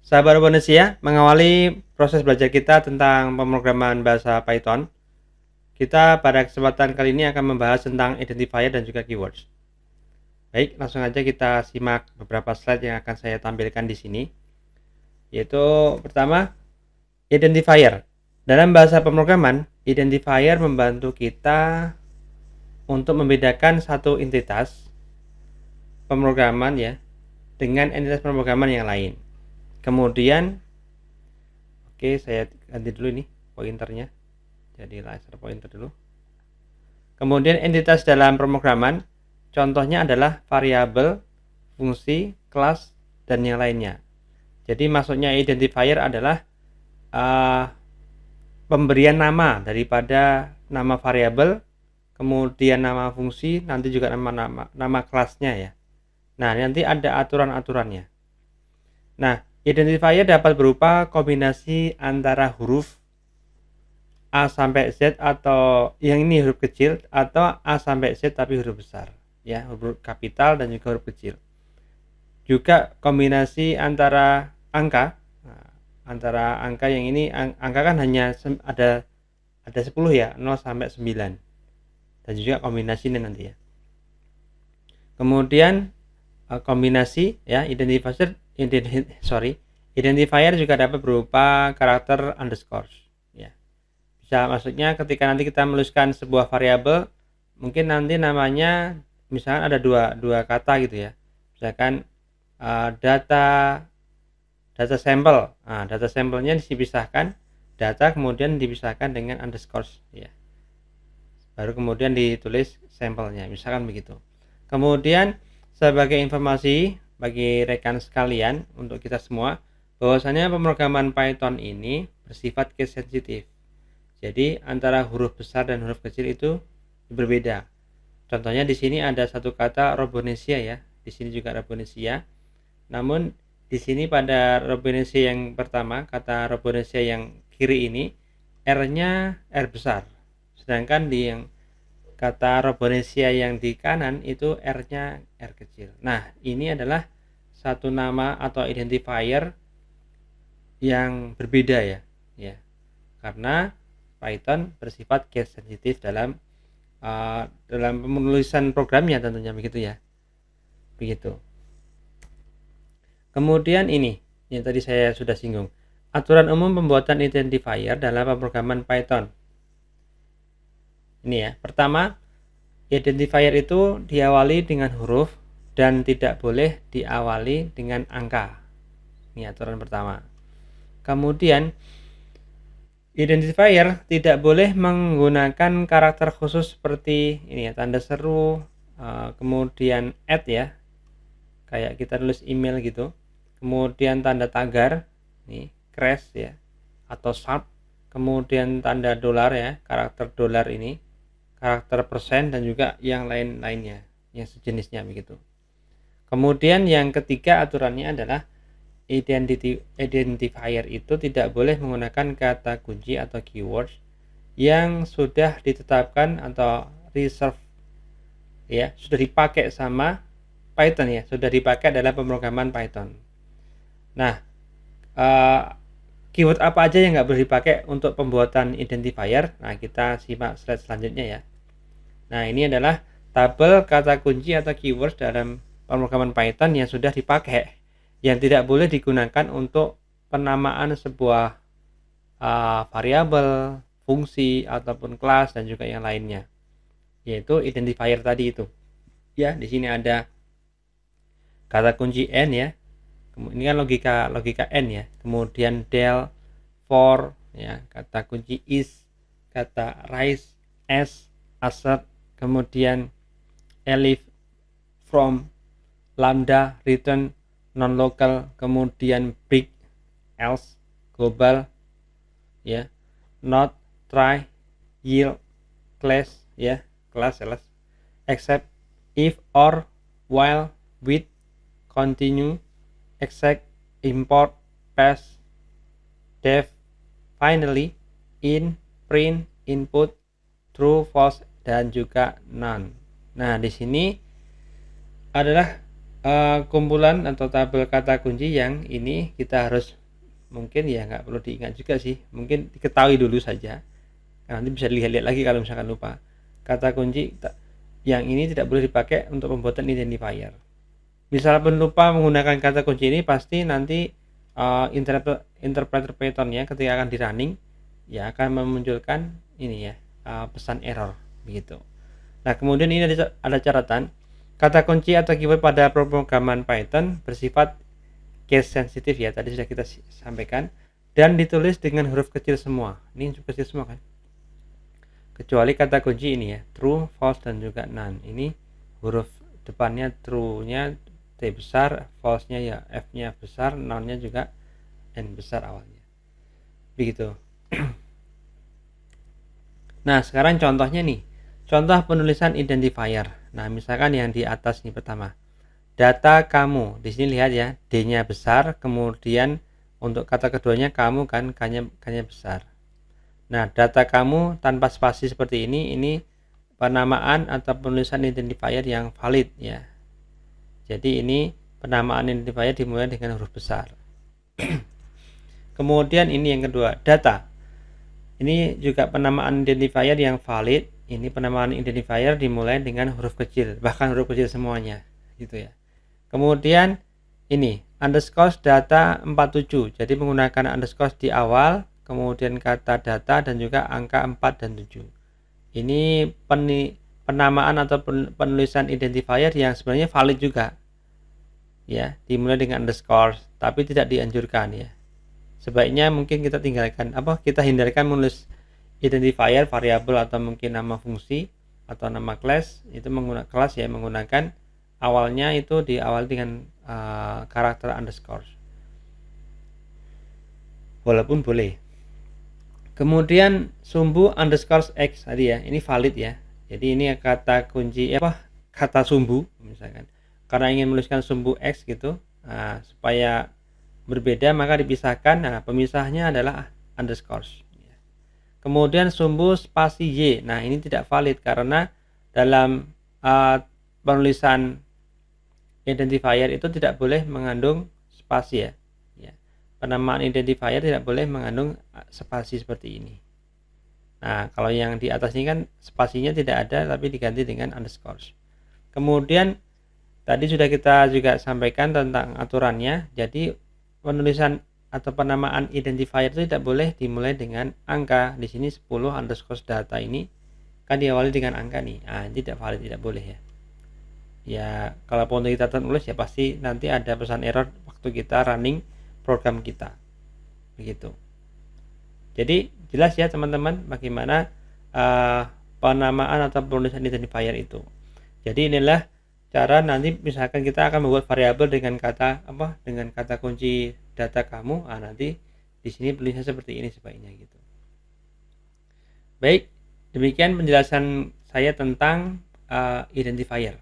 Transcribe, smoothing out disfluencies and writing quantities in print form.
Sahabat Indonesia, mengawali proses belajar kita tentang pemrograman bahasa Python, kita pada kesempatan kali ini akan membahas tentang identifier dan juga keywords. Baik, langsung aja kita simak beberapa slide yang akan saya tampilkan di sini. Yaitu pertama, identifier. Dalam bahasa pemrograman, identifier membantu kita untuk membedakan satu entitas pemrograman ya dengan entitas pemrograman yang lain. Kemudian, oke, saya ganti dulu ini pointernya, jadi laser pointer dulu. Kemudian entitas dalam pemrograman, contohnya adalah variabel, fungsi, kelas, dan yang lainnya. Jadi maksudnya identifier adalah pemberian nama daripada nama variabel, kemudian nama fungsi, nanti juga nama kelasnya ya. Nah, nanti ada aturan-aturannya. Nah, identifier dapat berupa kombinasi antara huruf A sampai Z atau yang ini huruf kecil, atau A sampai Z tapi huruf besar ya, huruf kapital dan juga huruf kecil. Juga kombinasi antara angka. Nah, antara angka yang ini, angka kan hanya ada 10 ya, 0 sampai 9. Dan juga kombinasi ini nanti ya. Kemudian kombinasi ya, identifier juga dapat berupa karakter underscore ya. Bisa maksudnya ketika nanti kita menuliskan sebuah variabel, mungkin nanti namanya misalkan ada dua kata gitu ya. Misalkan data sampel. Nah, data sampelnya dipisahkan, data kemudian dipisahkan dengan underscore ya. Baru kemudian ditulis sampelnya, misalkan begitu. Kemudian sebagai informasi bagi rekan sekalian untuk kita semua, bahwasanya pemrograman Python ini bersifat case sensitif. Jadi antara huruf besar dan huruf kecil itu berbeda. Contohnya di sini ada satu kata Robonesia ya. Di sini juga Robonesia. Namun di sini pada Robonesia yang pertama, kata Robonesia yang kiri ini R-nya R besar. Sedangkan di yang kata Robonesia yang di kanan itu R-nya R kecil. Nah, ini adalah satu nama atau identifier yang berbeda ya. Karena Python bersifat case sensitif dalam penulisan programnya tentunya begitu ya. Begitu. Kemudian ini yang tadi saya sudah singgung. Aturan umum pembuatan identifier dalam pemrograman Python. Ini ya. Pertama, identifier itu diawali dengan huruf dan tidak boleh diawali dengan angka. Ini aturan pertama. Kemudian identifier tidak boleh menggunakan karakter khusus seperti ini ya, tanda seru, kemudian @ ya, kayak kita tulis email gitu. Kemudian tanda tagar, nih crash ya, atau sharp. Kemudian tanda dolar ya, karakter dolar ini, karakter persen, dan juga yang lain-lainnya yang sejenisnya begitu. Kemudian yang ketiga aturannya adalah identifier itu tidak boleh menggunakan kata kunci atau keywords yang sudah ditetapkan atau reserve ya, sudah dipakai sama Python ya, sudah dipakai dalam pemrograman Python. Nah, keyword apa aja yang nggak boleh dipakai untuk pembuatan identifier? Nah, kita simak slide selanjutnya ya. Nah, ini adalah tabel kata kunci atau keyword dalam pemrograman Python yang sudah dipakai, yang tidak boleh digunakan untuk penamaan sebuah variabel, fungsi, ataupun kelas, dan juga yang lainnya, yaitu identifier tadi itu. Ya, di sini ada kata kunci n ya. Ini kan logika n ya. Kemudian del, for ya, kata kunci is, kata rise, as, assert, kemudian elif, from, lambda, return, non-local, kemudian break, else, global ya, not, try, yield, class ya, class, except, if, or, while, with, continue, exec, import, pass, def, finally, in, print, input, true, false, dan juga none. Nah, di sini adalah kumpulan atau tabel kata kunci yang ini kita harus, mungkin ya nggak perlu diingat juga sih, mungkin diketahui dulu saja. Nanti bisa dilihat-lihat lagi kalau misalkan lupa. Kata kunci yang ini tidak boleh dipakai untuk pembuatan identifier. Misalnya lupa menggunakan kata kunci ini, pasti nanti interpreter Python-nya ketika akan di running ya akan memunculkan ini ya, pesan error begitu. Nah, kemudian ini ada catatan. Kata kunci atau keyword pada pemrograman Python bersifat case sensitif ya, tadi sudah kita sampaikan, dan ditulis dengan huruf kecil semua. Ini huruf kecil semua kan? Kecuali kata kunci ini ya, true, false, dan juga none. Ini huruf depannya true-nya T besar, false-nya ya F-nya besar, none-nya juga N besar awalnya. Begitu. Nah, sekarang contohnya nih. Contoh penulisan identifier. Nah, misalkan yang di atas ini pertama. Data kamu. Di sini lihat ya, D-nya besar, kemudian untuk kata keduanya kamu kan K-nya besar. Nah, data kamu tanpa spasi seperti ini penamaan atau penulisan identifier yang valid ya. Jadi ini penamaan identifier dimulai dengan huruf besar. Kemudian ini yang kedua, data. Ini juga penamaan identifier yang valid. Ini penamaan identifier dimulai dengan huruf kecil, bahkan huruf kecil semuanya, gitu ya. Kemudian ini underscore data 47. Jadi menggunakan underscore di awal, kemudian kata data dan juga angka 4 dan 7. Ini penamaan atau penulisan identifier yang sebenarnya valid juga ya, dimulai dengan underscore, tapi tidak dianjurkan ya. Sebaiknya mungkin kita tinggalkan kita hindarkan menulis identifier variabel atau mungkin nama fungsi atau nama kelas itu menggunakan awalnya itu diawali dengan karakter underscore, walaupun boleh. Kemudian sumbu underscore x tadi ya, ini valid ya. Jadi ini kata kunci kata sumbu misalkan. Karena ingin menuliskan sumbu x gitu, supaya berbeda maka dipisahkan. Nah, pemisahnya adalah underscore. Kemudian sumbu spasi y. Nah, ini tidak valid karena dalam penulisan identifier itu tidak boleh mengandung spasi ya. Penamaan identifier tidak boleh mengandung spasi seperti ini. Nah, kalau yang di atas ini kan spasinya tidak ada tapi diganti dengan underscore. Kemudian tadi sudah kita juga sampaikan tentang aturannya. Jadi penulisan atau penamaan identifier itu tidak boleh dimulai dengan angka. Di sini 10 underscore data ini kan diawali dengan angka nih. Nah, tidak valid, tidak boleh ya. Ya, kalau untuk kita tulis ya pasti nanti ada pesan error waktu kita running program kita. Begitu. Jadi jelas ya teman-teman bagaimana penamaan atau penulisan identifier itu. Jadi inilah cara nanti misalkan kita akan membuat variabel dengan kata dengan kata kunci data kamu. Nanti di sini tulisnya seperti ini sebaiknya gitu. Baik, demikian penjelasan saya tentang identifier.